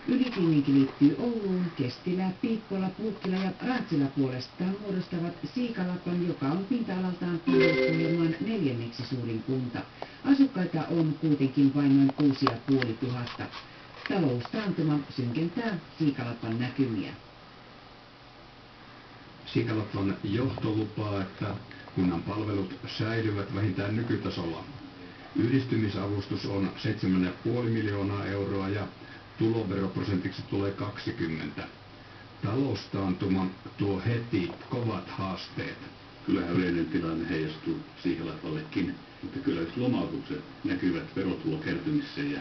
Ylikliininki liittyy Ouluun, Kestilä, Piippola, Puukkila ja Rantsila puolestaan muodostavat Siikalapan, joka on pinta-alaltaan Pohjois-Pohjanmaan 4. suurin kunta. Asukkaita on kuitenkin vain noin 6500. Taloustaantuma synkentää Siikalapan näkymiä. Siikalapan johto lupaa, että kunnan palvelut säilyvät vähintään nykytasolla. Yhdistymisavustus on 7,5 miljoonaa euroa ja tuloveroprosentiksi tulee 20. Taloustaantuma tuo heti kovat haasteet. Kyllähän yleinen tilanne heijastuu Siikalapallekin, mutta kyllä lomautukset näkyvät verotulokertymissä ja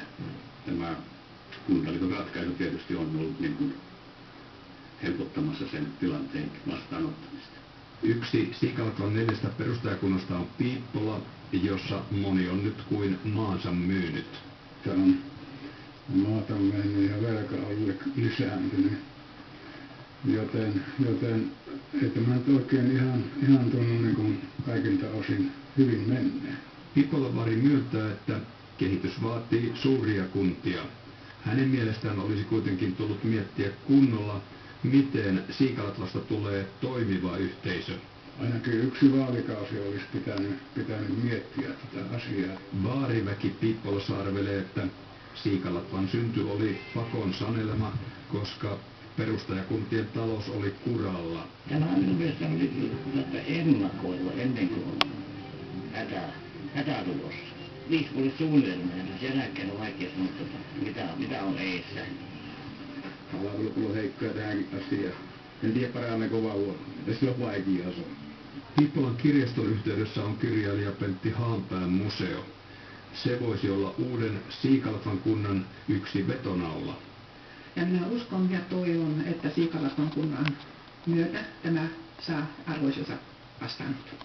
tämä kuntaliiton ratkaisu tietysti on ollut helpottamassa sen tilanteen vastaanottamista. Yksi Siikalapan 4 perustajakunnasta on Piippola, jossa moni on nyt kuin maansa myynyt. Täällä on maata mennyt ja velka on lisääntynyt, joten ei tämä nyt oikein ihan tunnu niin kuin kaikilta osin hyvin menneen. Piippolan Vari myöntää, että kehitys vaatii suuria kuntia. Hänen mielestään olisi kuitenkin tullut miettiä kunnolla, miten Siikalatvasta tulee toimiva yhteisö. Ainakin yksi vaalikausi olisi pitänyt miettiä tätä asiaa. Vaariväki Piippolassa arvelee, että Siikalatvan synty oli pakon sanelema, koska perustajakuntien talous oli kuralla. Tämä on minun mielestäni ennakoiva ennen kuin on hätä tulossa. 5 vuoden suunnitelmia, niin sen jälkeen on vaikea sanoa, mitä on edessä. Palvelukulu on heikkoja tähänkin asiaan. En tiedä paranneeko vaan huono. Tässä on vaikea asia. Piippolan kirjaston yhteydessä on kirjailija Pentti Haanpään museo. Se voisi olla uuden Siikalatvan kunnan yksi vetonaula. Ja minä uskon ja toivon, että Siikalatvan kunnan myötä tämä saa arvoisensa vastaanoton.